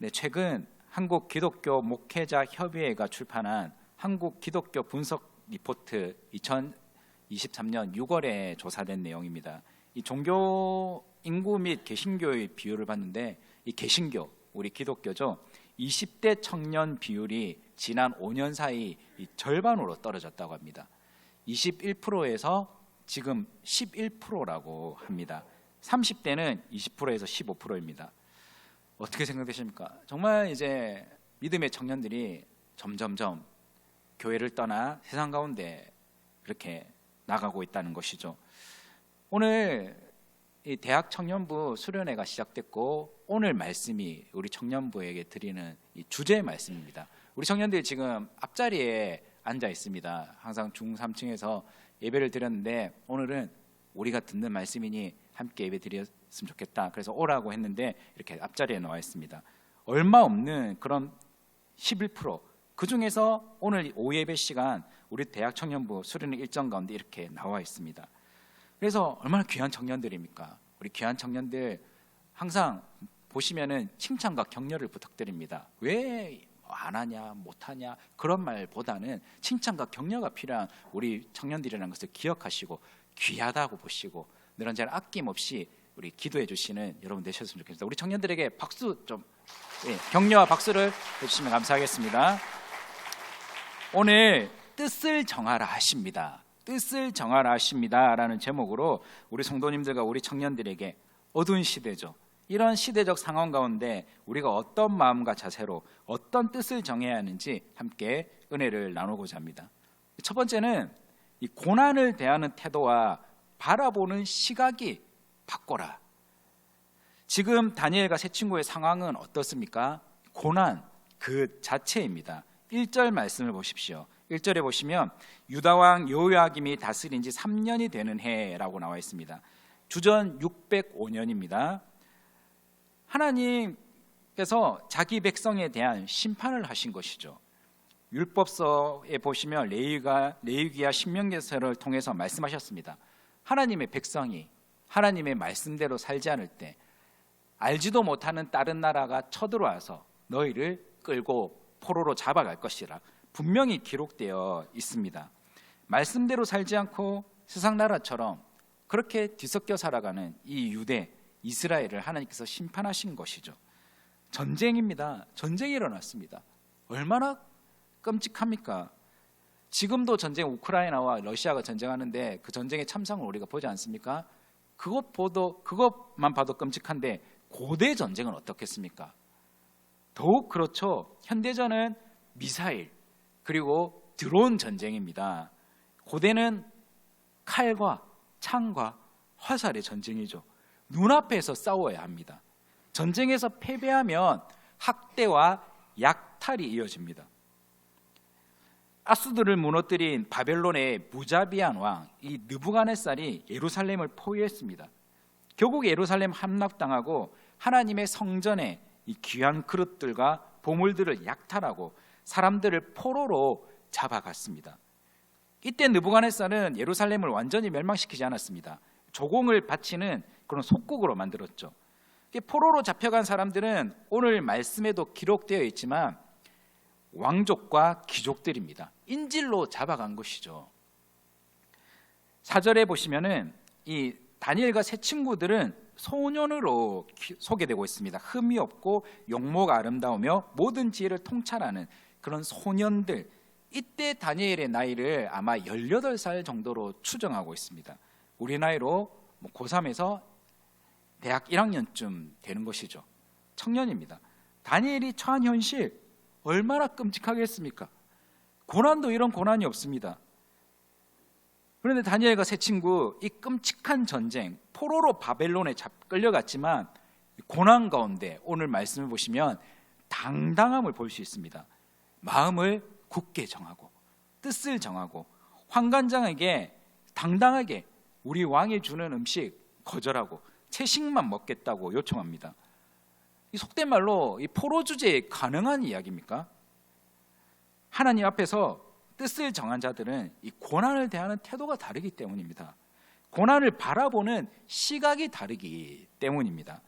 네, 최근 한국 기독교 목회자 협의회가 출판한 한국 기독교 분석 리포트 2023년 6월에 조사된 내용입니다. 이 종교 인구 및 개신교의 비율을 봤는데, 이 개신교, 우리 기독교죠, 20대 청년 비율이 지난 5년 사이 이 절반으로 떨어졌다고 합니다. 21%에서 지금 11%라고 합니다. 30대는 20%에서 15%입니다. 어떻게 생각되십니까? 정말 이제 믿음의 청년들이 점점점 교회를 떠나 세상 가운데 그렇게 나가고 있다는 것이죠. 오늘 이 대학 청년부 수련회가 시작됐고, 오늘 말씀이 우리 청년부에게 드리는 이 주제의 말씀입니다. 우리 청년들이 지금 앞자리에 앉아 있습니다. 항상 중3층에서 예배를 드렸는데, 오늘은 우리가 듣는 말씀이니 함께 예배 드렸으면 좋겠다. 그래서 오라고 했는데 이렇게 앞자리에 나와 있습니다. 얼마 없는 그런 11%, 그 중에서 오늘 오후 예배 시간 우리 대학 청년부 수련회 일정 가운데 이렇게 나와 있습니다. 그래서 얼마나 귀한 청년들입니까? 우리 귀한 청년들 항상 보시면은 칭찬과 격려를 부탁드립니다. 왜 안 하냐, 못 하냐, 그런 말보다는 칭찬과 격려가 필요한 우리 청년들이라는 것을 기억하시고 귀하다고 보시고 늘 언제나 아낌없이 우리 기도해 주시는 여러분 되셨으면 좋겠습니다. 우리 청년들에게 박수 좀, 격려와 박수를 해주시면 감사하겠습니다. 오늘 뜻을 정하라 하십니다. 뜻을 정하라 하십니다 라는 제목으로 우리 성도님들과 우리 청년들에게, 어두운 시대죠, 이런 시대적 상황 가운데 우리가 어떤 마음과 자세로 어떤 뜻을 정해야 하는지 함께 은혜를 나누고자 합니다. 첫 번째는 이 고난을 대하는 태도와 바라보는 시각이 바꿔라. 지금 다니엘과 세 친구의 상황은 어떻습니까? 고난 그 자체입니다. 1절 말씀을 보십시오. 1절에 보시면 유다왕 여호야김이 다스린 지 3년이 되는 해라고 나와 있습니다. 주전 605년입니다. 하나님께서 자기 백성에 대한 심판을 하신 것이죠. 율법서에 보시면 레위기야 신명기서를 통해서 말씀하셨습니다. 하나님의 백성이 하나님의 말씀대로 살지 않을 때 알지도 못하는 다른 나라가 쳐들어와서 너희를 끌고 포로로 잡아갈 것이라 분명히 기록되어 있습니다. 말씀대로 살지 않고 세상 나라처럼 그렇게 뒤섞여 살아가는 이 유대 이스라엘을 하나님께서 심판하신 것이죠. 전쟁입니다. 전쟁이 일어났습니다. 얼마나 끔찍합니까? 지금도 전쟁, 우크라이나와 러시아가 전쟁하는데 그 전쟁의 참상을 우리가 보지 않습니까? 그것만 봐도 끔찍한데 고대 전쟁은 어떻겠습니까? 더욱 그렇죠. 현대전은 미사일 그리고 드론 전쟁입니다. 고대는 칼과 창과 화살의 전쟁이죠. 눈앞에서 싸워야 합니다. 전쟁에서 패배하면 학대와 약탈이 이어집니다. 아수드를 무너뜨린 바벨론의 무자비한 왕 이 느부갓네살이 예루살렘을 포위했습니다. 결국 예루살렘 함락당하고 하나님의 성전에 이 귀한 그릇들과 보물들을 약탈하고 사람들을 포로로 잡아갔습니다. 이때 느부갓네살은 예루살렘을 완전히 멸망시키지 않았습니다. 조공을 바치는 그런 속국으로 만들었죠. 포로로 잡혀간 사람들은 오늘 말씀에도 기록되어 있지만 왕족과 귀족들입니다. 인질로 잡아간 것이죠. 4절에 보시면은 이 다니엘과 세 친구들은 소년으로 소개되고 있습니다. 흠이 없고 용모가 아름다우며 모든 지혜를 통찰하는 그런 소년들. 이때 다니엘의 나이를 아마 18살 정도로 추정하고 있습니다. 우리 나이로 고3에서 대학 1학년쯤 되는 것이죠. 청년입니다. 다니엘이 처한 현실 얼마나 끔찍하겠습니까? 고난도 이런 고난이 없습니다. 그런데 다니엘과 세 친구 이 끔찍한 전쟁, 포로로 바벨론에 끌려갔지만 고난 가운데 오늘 말씀을 보시면 당당함을 볼 수 있습니다. 마음을 굳게 정하고 뜻을 정하고 환관장에게 당당하게 우리 왕이 주는 음식 거절하고 채식만 먹겠다고 요청합니다. 이 속된 말로 이 포로 주제에 가능한 이야기입니까? 하나님 앞에서 뜻을 정한 자들은 이 고난을 대하는 태도가 다르기 때문입니다. 고난을 바라보는 시각이 다르기 때문입니다.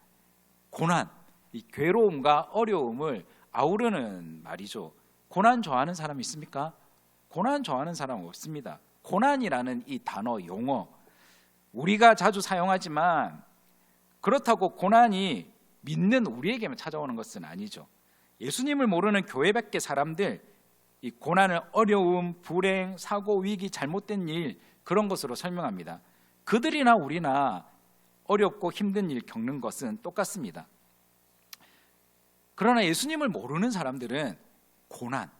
고난, 이 괴로움과 어려움을 아우르는 말이죠. 고난 좋아하는 사람 있습니까? 고난 좋아하는 사람 없습니다. 고난이라는 이 단어, 용어 우리가 자주 사용하지만 그렇다고 고난이 믿는 우리에게만 찾아오는 것은 아니죠. 예수님을 모르는 교회 밖의 사람들, 이 고난을 어려움, 불행, 사고, 위기, 잘못된 일 그런 것으로 설명합니다. 그들이나 우리나 어렵고 힘든 일 겪는 것은 똑같습니다. 그러나 예수님을 모르는 사람들은 고난,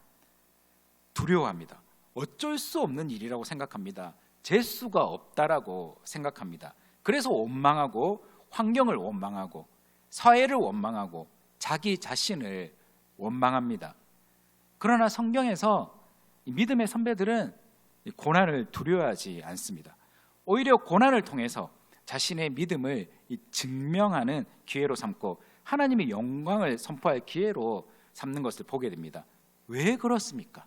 두려워합니다. 어쩔 수 없는 일이라고 생각합니다. 재수가 없다라고 생각합니다. 그래서 원망하고 환경을 원망하고 사회를 원망하고 자기 자신을 원망합니다. 그러나 성경에서 믿음의 선배들은 고난을 두려워하지 않습니다. 오히려 고난을 통해서 자신의 믿음을 증명하는 기회로 삼고 하나님의 영광을 선포할 기회로 삼는 것을 보게 됩니다. 왜 그렇습니까?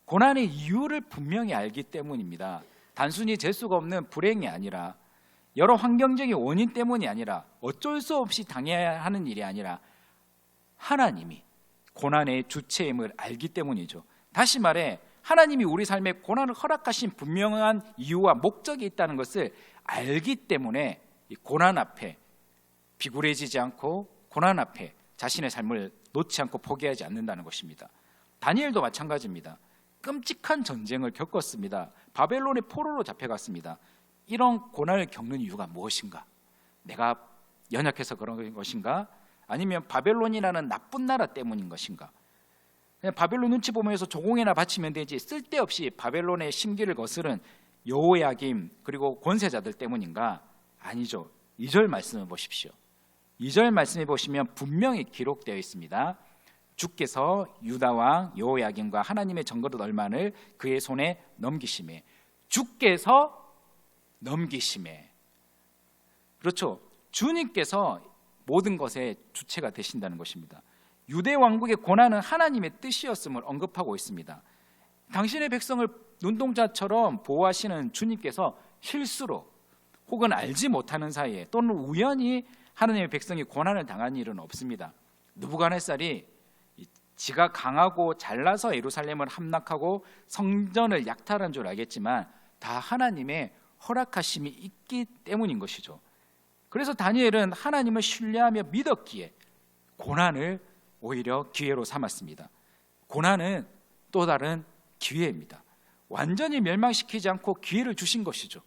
고난의 이유를 분명히 알기 때문입니다. 단순히 재수가 없는 불행이 아니라 여러 환경적인 원인 때문이 아니라 어쩔 수 없이 당해야 하는 일이 아니라 하나님이 고난의 주체임을 알기 때문이죠. 다시 말해 하나님이 우리 삶에 고난을 허락하신 분명한 이유와 목적이 있다는 것을 알기 때문에 이 고난 앞에 비굴해지지 않고 고난 앞에 자신의 삶을 놓지 않고 포기하지 않는다는 것입니다. 다니엘도 마찬가지입니다. 끔찍한 전쟁을 겪었습니다. 바벨론의 포로로 잡혀갔습니다. 이런 고난을 겪는 이유가 무엇인가? 내가 연약해서 그런 것인가? 아니면 바벨론이라는 나쁜 나라 때문인 것인가? 그냥 바벨론 눈치 보면서 조공이나 바치면 되지 쓸데없이 바벨론의 심기를 거스른 여호야김 그리고 권세자들 때문인가? 아니죠. 2절 말씀을 보십시오. 2절 말씀해 보시면 분명히 기록되어 있습니다. 주께서 유다 왕 여호야김과 하나님의 정거릇 얼만을 그의 손에 넘기심에. 주께서 넘기심에. 그렇죠. 주님께서 모든 것의 주체가 되신다는 것입니다. 유대 왕국의 고난은 하나님의 뜻이었음을 언급하고 있습니다. 당신의 백성을 눈동자처럼 보호하시는 주님께서 실수로 혹은 알지 못하는 사이에 또는 우연히 하나님의 백성이 고난을 당한 일은 없습니다. 느부갓네살이 지가 강하고 잘나서 예루살렘을 함락하고 성전을 약탈한 줄 알겠지만 다 하나님의 허락하심이 있기 때문인 것이죠. 그래서 다니엘은 하나님을 신뢰하며 믿었기에 고난을 오히려 기회로 삼았습니다. 고난은 또 다른 기회입니다. 완전히 멸망시키지 않고 기회를 주신 것이죠.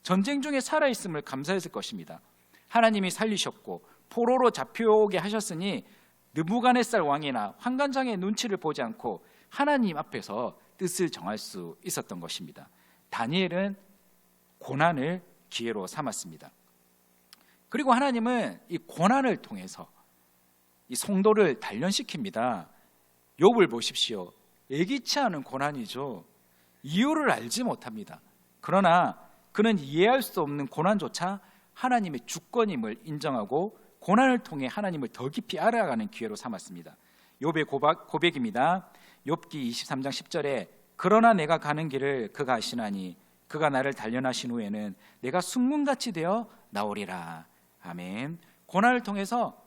전쟁 중에 살아있음을 감사했을 것입니다. 하나님이 살리셨고 포로로 잡혀오게 하셨으니 느부갓네살 왕이나 환관장의 눈치를 보지 않고 하나님 앞에서 뜻을 정할 수 있었던 것입니다. 다니엘은 고난을 기회로 삼았습니다. 그리고 하나님은 이 고난을 통해서 이 성도를 단련시킵니다. 욥을 보십시오. 예기치 않은 고난이죠. 이유를 알지 못합니다. 그러나 그는 이해할 수 없는 고난조차 하나님의 주권임을 인정하고 고난을 통해 하나님을 더 깊이 알아가는 기회로 삼았습니다. 욥의 고백입니다. 욥기 23장 10절에 그러나 내가 가는 길을 그가 아시나니 그가 나를 단련하신 후에는 내가 순금같이 되어 나오리라. 아멘. 고난을 통해서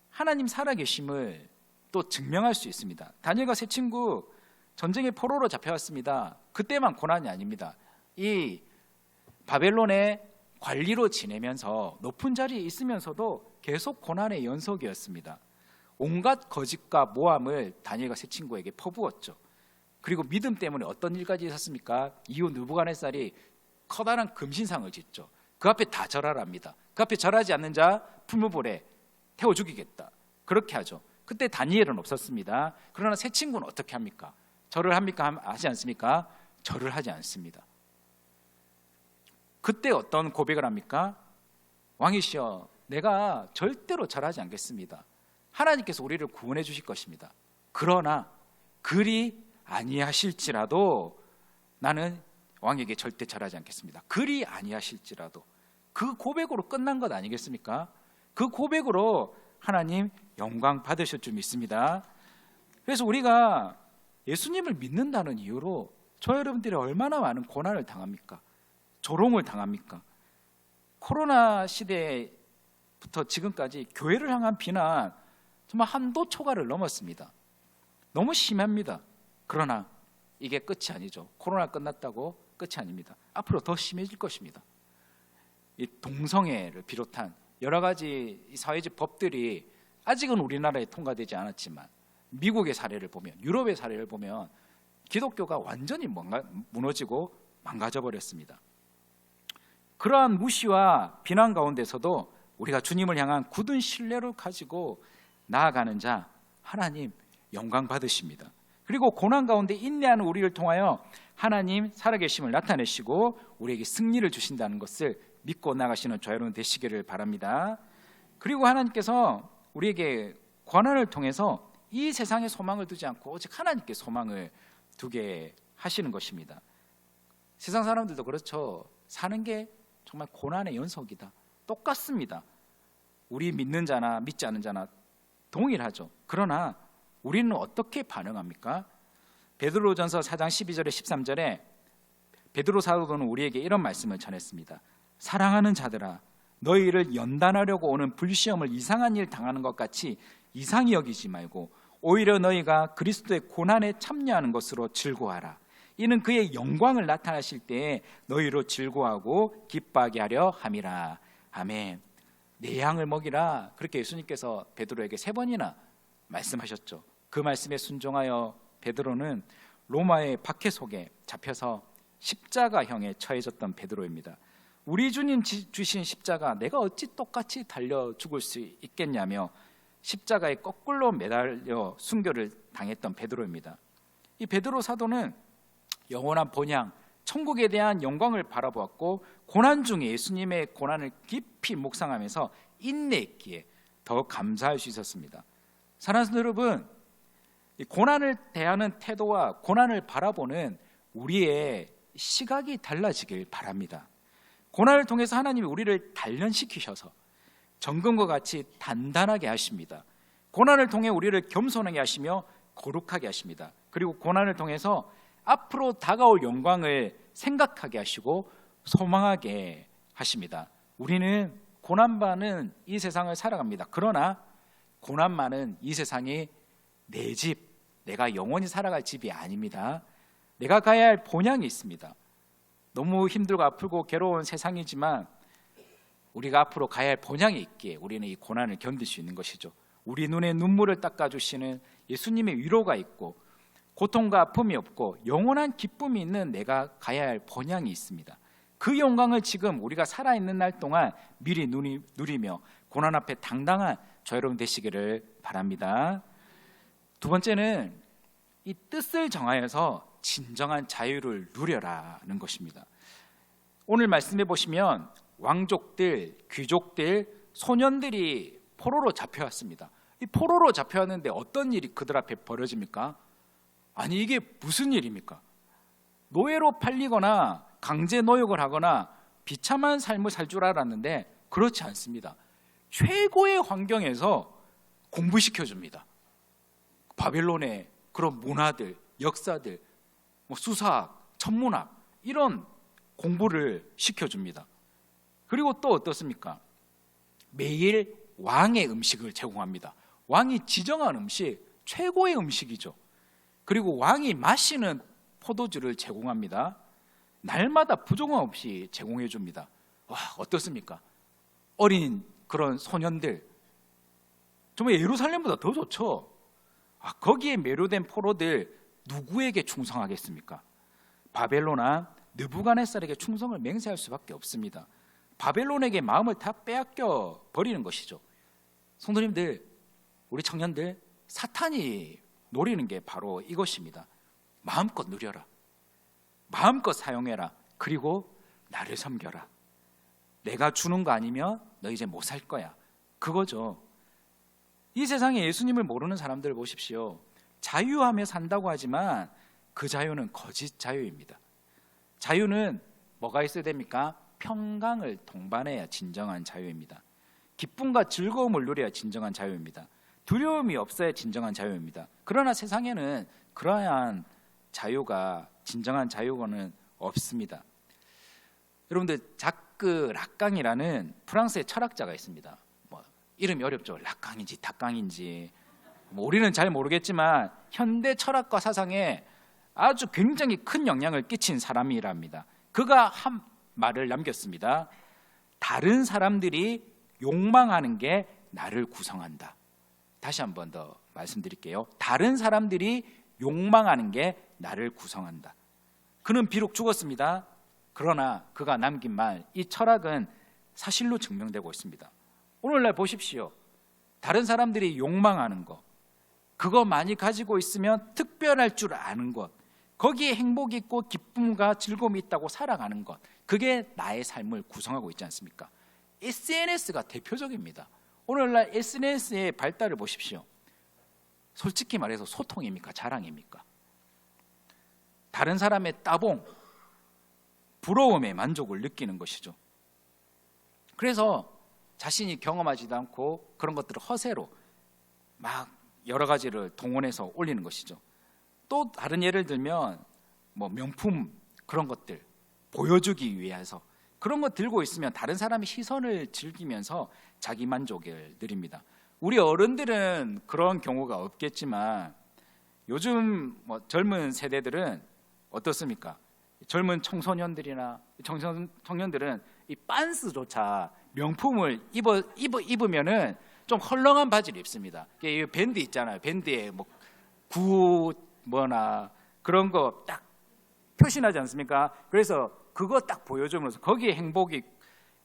하나님 살아계심을 또 증명할 수 있습니다. 다니엘과 세 친구 전쟁의 포로로 잡혀왔습니다. 그때만 고난이 아닙니다. 이 바벨론의 관리로 지내면서 높은 자리에 있으면서도 계속 고난의 연속이었습니다. 온갖 거짓과 모함을 다니엘과 세 친구에게 퍼부었죠. 그리고 믿음 때문에 어떤 일까지 있었습니까? 이후 느부갓네살이 커다란 금신상을 짓죠. 그 앞에 다 절하랍니다. 그 앞에 절하지 않는 자 풀무불에 태워 죽이겠다. 그렇게 하죠. 그때 다니엘은 없었습니다. 그러나 세 친구는 어떻게 합니까? 절을 합니까? 하지 않습니까? 절을 하지 않습니다. 그때 어떤 고백을 합니까? 왕이시여, 내가 절대로 절하지 않겠습니다. 하나님께서 우리를 구원해 주실 것입니다. 그러나 그리 아니하실지라도 나는 왕에게 절대 절하지 않겠습니다. 그리 아니하실지라도. 그 고백으로 끝난 것 아니겠습니까? 그 고백으로 하나님 영광 받으실 줄 믿습니다. 그래서 우리가 예수님을 믿는다는 이유로 저 여러분들이 얼마나 많은 고난을 당합니까? 조롱을 당합니까? 코로나 시대에 부터 지금까지 교회를 향한 비난 정말 한도 초과를 넘었습니다. 너무 심합니다. 그러나 이게 끝이 아니죠. 코로나 끝났다고 끝이 아닙니다. 앞으로 더 심해질 것입니다. 이 동성애를 비롯한 여러 가지 사회적 법들이 아직은 우리나라에 통과되지 않았지만 미국의 사례를 보면, 유럽의 사례를 보면 기독교가 완전히 무너지고 망가져 버렸습니다. 그러한 무시와 비난 가운데서도 우리가 주님을 향한 굳은 신뢰를 가지고 나아가는 자, 하나님 영광 받으십니다. 그리고 고난 가운데 인내하는 우리를 통하여 하나님 살아계심을 나타내시고 우리에게 승리를 주신다는 것을 믿고 나가시는 저와 여러분 되시기를 바랍니다. 그리고 하나님께서 우리에게 고난을 통해서 이 세상에 소망을 두지 않고 오직 하나님께 소망을 두게 하시는 것입니다. 세상 사람들도 그렇죠. 사는 게 정말 고난의 연속이다. 똑같습니다. 우리 믿는 자나 믿지 않는 자나 동일하죠. 그러나 우리는 어떻게 반응합니까? 베드로전서 4장 12절에 13절에 베드로 사도는 우리에게 이런 말씀을 전했습니다. 사랑하는 자들아, 너희를 연단하려고 오는 불시험을 이상한 일 당하는 것 같이 이상히 여기지 말고 오히려 너희가 그리스도의 고난에 참여하는 것으로 즐거워하라. 이는 그의 영광을 나타나실 때에 너희로 즐거워하고 기뻐하게 하려 함이라. 아멘. 내 양을 먹이라. 그렇게 예수님께서 베드로에게 3번이나 말씀하셨죠. 그 말씀에 순종하여 베드로는 로마의 박해 속에 잡혀서 십자가형에 처해졌던 베드로입니다. 우리 주님 주신 십자가 내가 어찌 똑같이 달려 죽을 수 있겠냐며 십자가에 거꾸로 매달려 순교를 당했던 베드로입니다. 이 베드로 사도는 영원한 본향, 천국에 대한 영광을 바라보았고 고난 중에 예수님의 고난을 깊이 묵상하면서 인내했기에 더 감사할 수 있었습니다. 사랑하는 여러분, 이 고난을 대하는 태도와 고난을 바라보는 우리의 시각이 달라지길 바랍니다. 고난을 통해서 하나님이 우리를 단련시키셔서 정금과 같이 단단하게 하십니다. 고난을 통해 우리를 겸손하게 하시며 거룩하게 하십니다. 그리고 고난을 통해서 앞으로 다가올 영광을 생각하게 하시고 소망하게 하십니다. 우리는 고난 많은 이 세상을 살아갑니다. 그러나 고난 많은 이 세상이 내 집, 내가 영원히 살아갈 집이 아닙니다. 내가 가야 할 본향이 있습니다. 너무 힘들고 아프고 괴로운 세상이지만 우리가 앞으로 가야 할 본향이 있기에 우리는 이 고난을 견딜 수 있는 것이죠. 우리 눈에 눈물을 닦아주시는 예수님의 위로가 있고 고통과 아픔이 없고 영원한 기쁨이 있는 내가 가야 할 본향이 있습니다. 그 영광을 지금 우리가 살아있는 날 동안 미리 누리며 고난 앞에 당당한 저 여러분 되시기를 바랍니다. 두 번째는 이 뜻을 정하여서 진정한 자유를 누려라는 것입니다. 오늘 말씀해 보시면 왕족들, 귀족들, 소년들이 포로로 잡혀왔습니다. 이 포로로 잡혀왔는데 어떤 일이 그들 앞에 벌어집니까? 아니 이게 무슨 일입니까? 노예로 팔리거나 강제 노역을 하거나 비참한 삶을 살 줄 알았는데 그렇지 않습니다. 최고의 환경에서 공부시켜줍니다. 바벨론의 그런 문화들, 역사들, 수사학, 천문학 이런 공부를 시켜줍니다. 그리고 또 어떻습니까? 매일 왕의 음식을 제공합니다. 왕이 지정한 음식, 최고의 음식이죠. 그리고 왕이 마시는 포도주를 제공합니다. 날마다 부족함 없이 제공해 줍니다. 와, 어떻습니까? 어린 그런 소년들 정말 예루살렘보다 더 좋죠. 거기에 매료된 포로들 누구에게 충성하겠습니까? 바벨론아 느부갓네살에게 충성을 맹세할 수밖에 없습니다. 바벨론에게 마음을 다 빼앗겨 버리는 것이죠. 성도님들, 우리 청년들, 사탄이 노리는 게 바로 이것입니다. 마음껏 누려라. 마음껏 사용해라. 그리고 나를 섬겨라. 내가 주는 거 아니면 너 이제 못 살 거야. 그거죠. 이 세상에 예수님을 모르는 사람들 보십시오. 자유하며 산다고 하지만 그 자유는 거짓 자유입니다. 자유는 뭐가 있어야 됩니까? 평강을 동반해야 진정한 자유입니다. 기쁨과 즐거움을 누려야 진정한 자유입니다. 두려움이 없어야 진정한 자유입니다. 그러나 세상에는 그러한 자유가 진정한 자유는 없습니다. 여러분들 자크 락강이라는 프랑스의 철학자가 있습니다. 이름이 어렵죠. 락강인지 닭강인지 뭐 우리는 잘 모르겠지만 현대 철학과 사상에 아주 굉장히 큰 영향을 끼친 사람이랍니다. 그가 한 말을 남겼습니다. 다른 사람들이 욕망하는 게 나를 구성한다. 다시 한 번 더 말씀드릴게요. 다른 사람들이 욕망하는 게 나를 구성한다. 그는 비록 죽었습니다. 그러나 그가 남긴 말, 이 철학은 사실로 증명되고 있습니다. 오늘날 보십시오. 다른 사람들이 욕망하는 것, 그거 많이 가지고 있으면 특별할 줄 아는 것, 거기에 행복이 있고 기쁨과 즐거움이 있다고 살아가는 것, 그게 나의 삶을 구성하고 있지 않습니까? SNS가 대표적입니다. 오늘날 SNS의 발달을 보십시오. 솔직히 말해서 소통입니까? 자랑입니까? 다른 사람의 따봉, 부러움에 만족을 느끼는 것이죠. 그래서 자신이 경험하지도 않고 그런 것들을 허세로 막 여러 가지를 동원해서 올리는 것이죠. 또 다른 예를 들면 뭐 명품 그런 것들 보여주기 위해서 그런 거 들고 있으면 다른 사람의 시선을 즐기면서 자기 만족을 누립니다. 우리 어른들은 그런 경우가 없겠지만 요즘 뭐 젊은 세대들은 어떻습니까? 젊은 청소년들이나 청년들은 이 빤스조차 명품을 입으면은 좀 헐렁한 바지를 입습니다. 이 밴드 있잖아요. 밴드에 뭐 구 뭐나 그런 거 딱 표시나지 않습니까? 그래서 그거 딱 보여주면서 거기에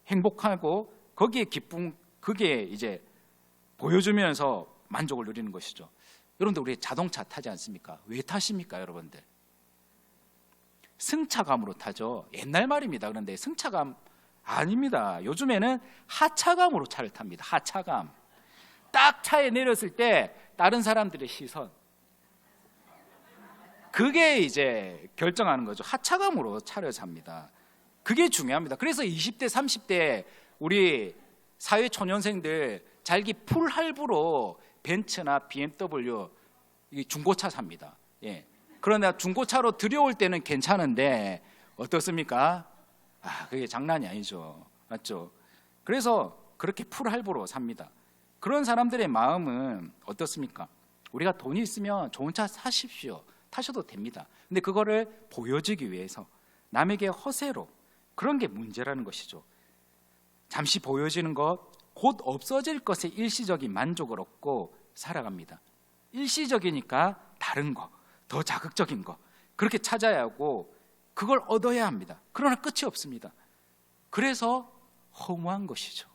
행복하고 거기에 기쁨, 그게 이제 보여주면서 만족을 누리는 것이죠. 여러분들 우리 자동차 타지 않습니까? 왜 타십니까, 여러분들? 승차감으로 타죠. 옛날 말입니다. 그런데 승차감 아닙니다. 요즘에는 하차감으로 차를 탑니다. 하차감. 딱 차에 내렸을 때 다른 사람들의 시선, 그게 이제 결정하는 거죠. 하차감으로 차를 삽니다. 그게 중요합니다. 그래서 20대, 30대 우리 사회 초년생들 자기 풀 할부로 벤츠나 BMW 중고차 삽니다. 예. 그러나 중고차로 들여올 때는 괜찮은데 어떻습니까? 그게 장난이 아니죠. 맞죠? 그래서 그렇게 풀 할부로 삽니다. 그런 사람들의 마음은 어떻습니까? 우리가 돈이 있으면 좋은 차 사십시오. 타셔도 됩니다. 근데 그거를 보여주기 위해서 남에게 허세로, 그런 게 문제라는 것이죠. 잠시 보여지는 것, 곧 없어질 것에 일시적인 만족을 얻고 살아갑니다. 일시적이니까 다른 거, 더 자극적인 거, 그렇게 찾아야 하고 그걸 얻어야 합니다. 그러나 끝이 없습니다. 그래서 허무한 것이죠.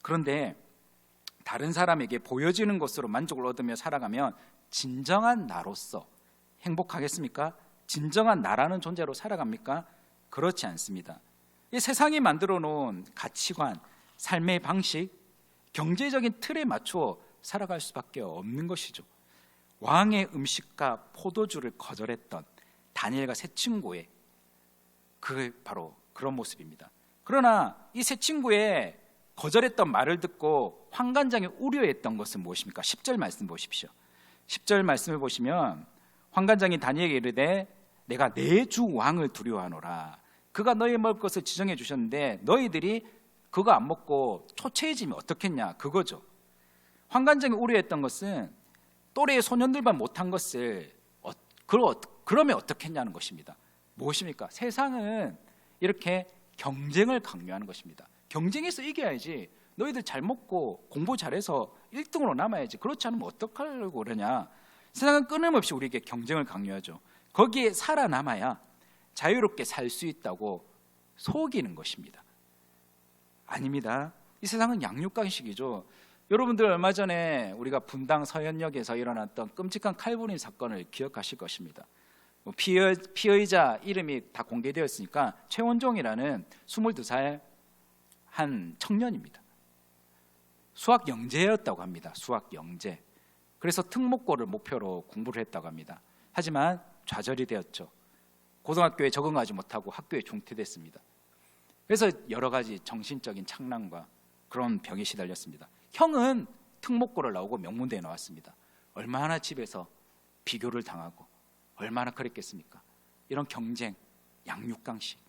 그런데 다른 사람에게 보여지는 것으로 만족을 얻으며 살아가면 진정한 나로서 행복하겠습니까? 진정한 나라는 존재로 살아갑니까? 그렇지 않습니다. 이 세상이 만들어 놓은 가치관, 삶의 방식, 경제적인 틀에 맞춰 살아갈 수밖에 없는 것이죠. 왕의 음식과 포도주를 거절했던 다니엘과 세 친구의 그게 바로 그런 모습입니다. 그러나 이 세 친구의 거절했던 말을 듣고 환관장이 우려했던 것은 무엇입니까? 10절 말씀 보십시오. 10절 말씀을 보시면 환관장이 다니엘에게 이르되 내가 내 주 왕을 두려워하노라. 그가 너희 먹을 것을 지정해 주셨는데 너희들이 그거 안 먹고 초췌해지면 어떻겠냐, 그거죠. 환관장이 우려했던 것은 또래의 소년들만 못한 것을 그러면 어떻겠냐는 것입니다. 무엇입니까? 세상은 이렇게 경쟁을 강요하는 것입니다. 경쟁에서 이겨야지. 너희들 잘 먹고 공부 잘해서 1등으로 남아야지. 그렇지 않으면 어떡하려고 그러냐. 세상은 끊임없이 우리에게 경쟁을 강요하죠. 거기에 살아남아야 자유롭게 살 수 있다고 속이는 것입니다. 아닙니다. 이 세상은 양육강식이죠. 여러분들 얼마 전에 우리가 분당 서현역에서 일어났던 끔찍한 칼부림 사건을 기억하실 것입니다. 피의자 이름이 다 공개되었으니까 최원종이라는 22살 한 청년입니다. 수학 영재였다고 합니다. 수학 영재. 그래서 특목고를 목표로 공부를 했다고 합니다. 하지만 좌절이 되었죠. 고등학교에 적응하지 못하고 학교에 중퇴됐습니다. 그래서 여러 가지 정신적인 착란과 그런 병에 시달렸습니다. 형은 특목고를 나오고 명문대에 나왔습니다. 얼마나 집에서 비교를 당하고 얼마나 그랬겠습니까? 이런 경쟁, 양육강식,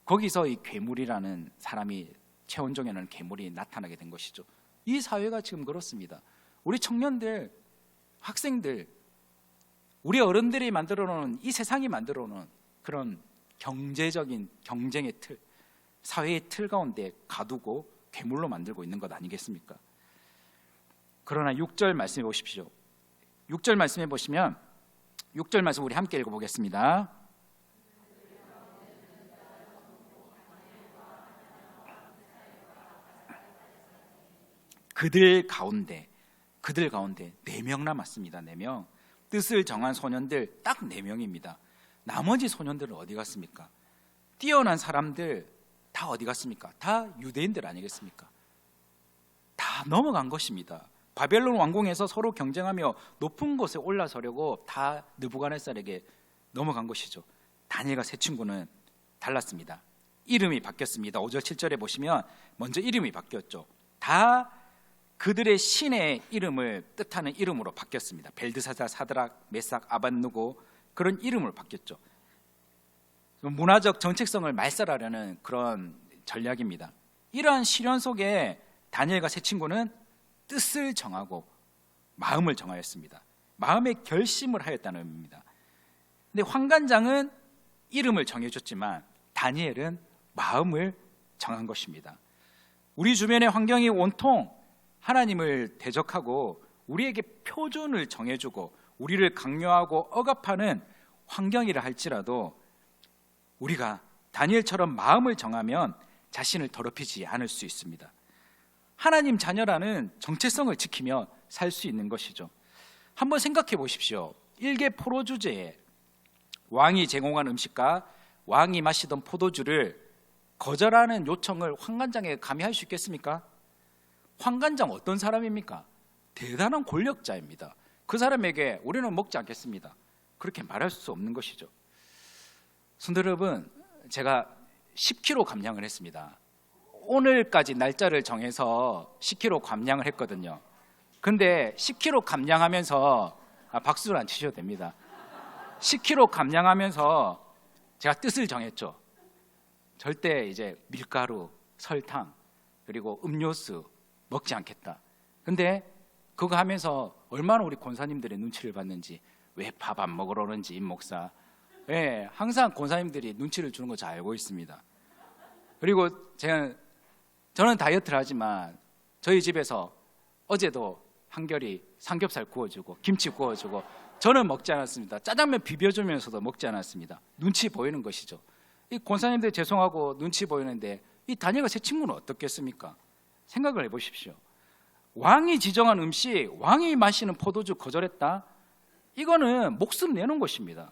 거기서 이 괴물이라는 사람이, 최원종이라는 괴물이 나타나게 된 것이죠. 이 사회가 지금 그렇습니다. 우리 청년들, 학생들, 우리 어른들이 만들어 놓은, 이 세상이 만들어 놓은 그런 경제적인 경쟁의 틀, 사회의 틀 가운데 가두고 괴물로 만들고 있는 것 아니겠습니까? 그러나 6절 말씀해 보십시오. 6절 말씀해 보시면 6절 말씀 우리 함께 읽어보겠습니다. 그들 가운데 4명 남았습니다. 4명. 뜻을 정한 소년들 딱 4명입니다. 나머지 소년들은 어디 갔습니까? 뛰어난 사람들 다 어디 갔습니까? 다 유대인들 아니겠습니까? 다 넘어간 것입니다. 바벨론 왕궁에서 서로 경쟁하며 높은 곳에 올라서려고 다 느부갓네살에게 넘어간 것이죠. 다니엘과 세 친구는 달랐습니다. 이름이 바뀌었습니다. 5절 7절에 보시면 먼저 이름이 바뀌었죠. 다 그들의 신의 이름을 뜻하는 이름으로 바뀌었습니다. 벨드사살, 사드락, 메삭, 아벤느고 그런 이름으로 바뀌었죠. 문화적 정체성을 말살하려는 그런 전략입니다. 이러한 시련 속에 다니엘과 세 친구는 뜻을 정하고 마음을 정하였습니다. 마음의 결심을 하였다는 의미입니다. 근데 환관장은 이름을 정해줬지만 다니엘은 마음을 정한 것입니다. 우리 주변의 환경이 온통 하나님을 대적하고 우리에게 표준을 정해주고 우리를 강요하고 억압하는 환경이라 할지라도 우리가 다니엘처럼 마음을 정하면 자신을 더럽히지 않을 수 있습니다. 하나님 자녀라는 정체성을 지키며 살 수 있는 것이죠. 한번 생각해 보십시오. 일개 포로 주제에 왕이 제공한 음식과 왕이 마시던 포도주를 거절하는 요청을 환관장에 감히 할 수 있겠습니까? 환관장 어떤 사람입니까? 대단한 권력자입니다. 그 사람에게 우리는 먹지 않겠습니다, 그렇게 말할 수 없는 것이죠. 성도 여러분, 제가 10kg 감량을 했습니다. 오늘까지 날짜를 정해서 10kg 감량을 했거든요. 근데 10kg 감량하면서 박수를 안 치셔도 됩니다. 10kg 감량하면서 제가 뜻을 정했죠. 절대 이제 밀가루, 설탕, 그리고 음료수 먹지 않겠다. 근데 그거 하면서 얼마나 우리 권사님들의 눈치를 봤는지, 왜 밥 안 먹으러 오는지 임 목사, 항상 권사님들이 눈치를 주는 거 잘 알고 있습니다. 그리고 저는 다이어트를 하지만 저희 집에서 어제도 한결이 삼겹살 구워주고 김치 구워주고 저는 먹지 않았습니다. 짜장면 비벼주면서도 먹지 않았습니다. 눈치 보이는 것이죠. 이 권사님들 죄송하고 눈치 보이는데 이 다니엘과 세 친구는 어떻겠습니까? 생각을 해보십시오. 왕이 지정한 음식, 왕이 마시는 포도주 거절했다? 이거는 목숨 내는 것입니다.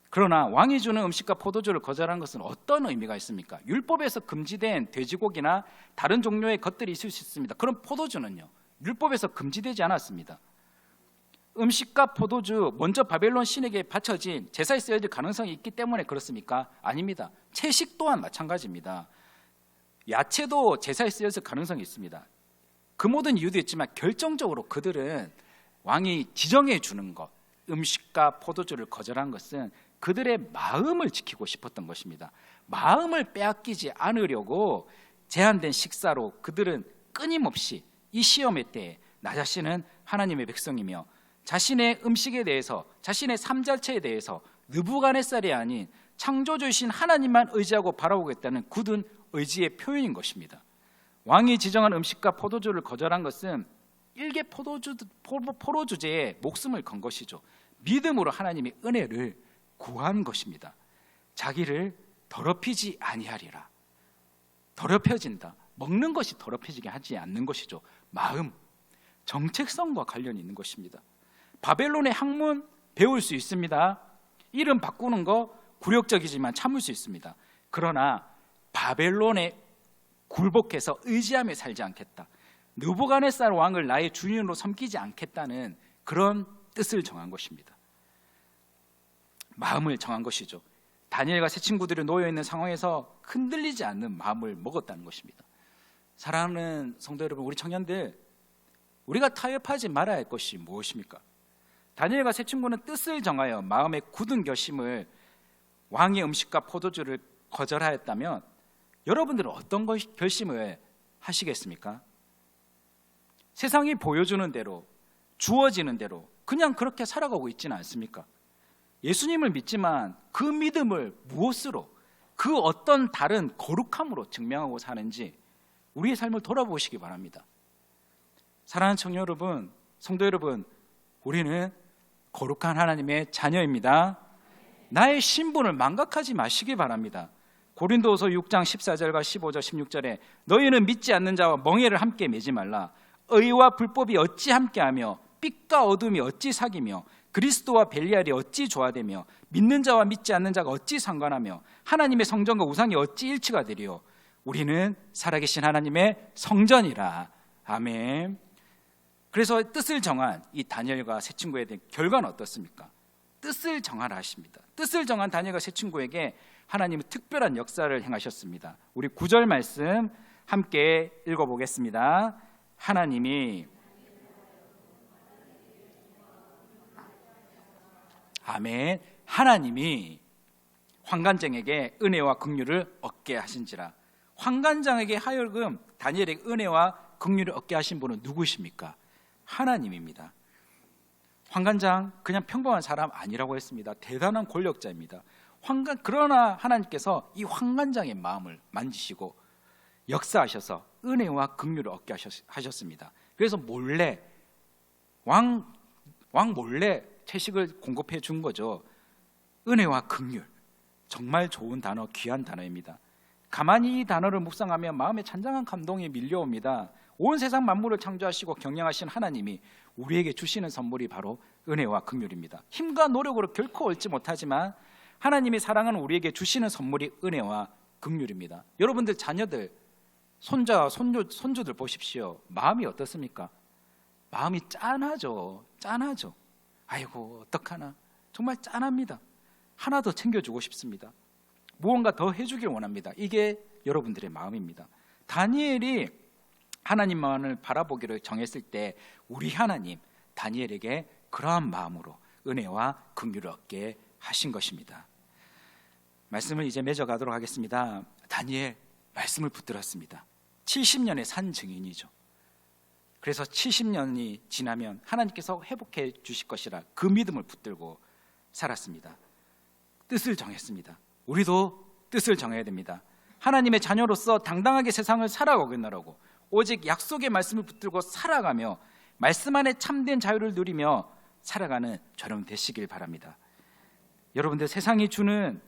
그러나 왕이 주는 음식과 포도주를 거절한 것은 어떤 의미가 있습니까? 율법에서 금지된 돼지고기나 다른 종류의 것들이 있을 수 있습니다. 그럼 포도주는요? 율법에서 금지되지 않았습니다. 음식과 포도주, 먼저 바벨론 신에게 바쳐진 제사에 쓰여질 가능성이 있기 때문에 그렇습니까? 아닙니다. 채식 또한 마찬가지입니다. 야채도 제사에 쓰여질 가능성이 있습니다. 그 모든 이유도 있지만 결정적으로 그들은 왕이 지정해 주는 것, 음식과 포도주를 거절한 것은 그들의 마음을 지키고 싶었던 것입니다. 마음을 빼앗기지 않으려고 제한된 식사로 그들은 끊임없이 이 시험의 때에 나 자신은 하나님의 백성이며 자신의 음식에 대해서, 자신의 삶 자체에 대해서 느부갓네살이 아닌 창조주이신 하나님만 의지하고 바라보겠다는 굳은 의지의 표현인 것입니다. 왕이 지정한 음식과 포도주를 거절한 것은 일개 포로 주제에 목숨을 건 것이죠. 믿음으로 하나님의 은혜를 구한 것입니다. 자기를 더럽히지 아니하리라. 더럽혀진다, 먹는 것이 더럽혀지게 하지 않는 것이죠. 마음, 정체성과 관련이 있는 것입니다. 바벨론의 학문 배울 수 있습니다. 이름 바꾸는 거 굴욕적이지만 참을 수 있습니다. 그러나 바벨론에 굴복해서 의지하며 살지 않겠다, 느부갓네살 왕을 나의 주인으로 섬기지 않겠다는 그런 뜻을 정한 것입니다. 마음을 정한 것이죠. 다니엘과 세 친구들이 놓여있는 상황에서 흔들리지 않는 마음을 먹었다는 것입니다. 사랑하는 성도 여러분, 우리 청년들, 우리가 타협하지 말아야 할 것이 무엇입니까? 다니엘과 세 친구는 뜻을 정하여 마음의 굳은 결심을, 왕의 음식과 포도주를 거절하였다면 여러분들은 어떤 결심을 하시겠습니까? 세상이 보여주는 대로, 주어지는 대로 그냥 그렇게 살아가고 있지는 않습니까? 예수님을 믿지만 그 믿음을 무엇으로, 그 어떤 다른 거룩함으로 증명하고 사는지 우리의 삶을 돌아보시기 바랍니다. 사랑하는 청년 여러분, 성도 여러분, 우리는 거룩한 하나님의 자녀입니다. 나의 신분을 망각하지 마시기 바랍니다. 고린도후서 6장 14절과 15절 16절에 너희는 믿지 않는 자와 멍에를 함께 매지 말라. 의와 불법이 어찌 함께하며 빛과 어둠이 어찌 사귀며 그리스도와 벨리알이 어찌 조화되며 믿는 자와 믿지 않는 자가 어찌 상관하며 하나님의 성전과 우상이 어찌 일치가 되리요. 우리는 살아계신 하나님의 성전이라. 아멘. 그래서 뜻을 정한 이 다니엘과 세 친구에 대한 결과는 어떻습니까? 뜻을 정하라 하십니다. 뜻을 정한 다니엘과 세 친구에게 하나님은 특별한 역사를 행하셨습니다. 우리 9절 말씀 함께 읽어보겠습니다. 하나님이 아멘. 하나님이 환관장에게 은혜와 긍휼을 얻게 하신지라. 환관장에게 하여금 다니엘에게 은혜와 긍휼을 얻게 하신 분은 누구십니까? 하나님입니다. 환관장 그냥 평범한 사람 아니라고 했습니다. 대단한 권력자입니다. 그러나 하나님께서 이 환관장의 마음을 만지시고 역사하셔서 은혜와 긍휼을 얻게 하셨습니다. 그래서 몰래 왕 몰래 채식을 공급해 준 거죠. 은혜와 긍휼, 정말 좋은 단어, 귀한 단어입니다. 가만히 이 단어를 묵상하면 마음에 잔잔한 감동이 밀려옵니다. 온 세상 만물을 창조하시고 경영하신 하나님이 우리에게 주시는 선물이 바로 은혜와 긍휼입니다. 힘과 노력으로 결코 얻지 못하지만 하나님이 사랑하는 우리에게 주시는 선물이 은혜와 긍휼입니다. 여러분들 자녀들, 손자, 손주들 보십시오. 마음이 어떻습니까? 마음이 짠하죠. 짠하죠. 아이고 어떡하나, 정말 짠합니다. 하나 더 챙겨주고 싶습니다. 무언가 더 해주길 원합니다. 이게 여러분들의 마음입니다. 다니엘이 하나님만을 바라보기로 정했을 때 우리 하나님 다니엘에게 그러한 마음으로 은혜와 긍휼을 얻게 하신 것입니다. 말씀을 이제 맺어가도록 하겠습니다. 다니엘 말씀을 붙들었습니다. 70년의 산 증인이죠. 그래서 70년이 지나면 하나님께서 회복해 주실 것이라 그 믿음을 붙들고 살았습니다. 뜻을 정했습니다. 우리도 뜻을 정해야 됩니다. 하나님의 자녀로서 당당하게 세상을 살아가겠노라고 오직 약속의 말씀을 붙들고 살아가며 말씀 안에 참된 자유를 누리며 살아가는 저런 되시길 바랍니다. 여러분들 세상이 주는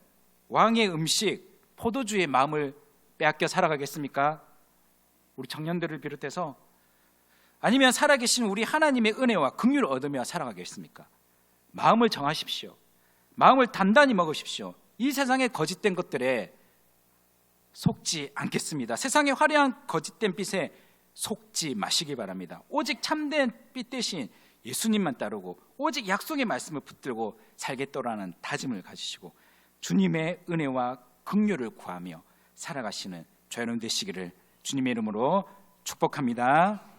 왕의 음식, 포도주의 마음을 빼앗겨 살아가겠습니까? 우리 청년들을 비롯해서. 아니면 살아계신 우리 하나님의 은혜와 긍휼을 얻으며 살아가겠습니까? 마음을 정하십시오. 마음을 단단히 먹으십시오. 이 세상의 거짓된 것들에 속지 않겠습니다. 세상의 화려한 거짓된 빛에 속지 마시기 바랍니다. 오직 참된 빛 대신 예수님만 따르고 오직 약속의 말씀을 붙들고 살겠노라는 다짐을 가지시고 주님의 은혜와 긍휼을 구하며 살아가시는 저여러분 되시기를 주님의 이름으로 축복합니다.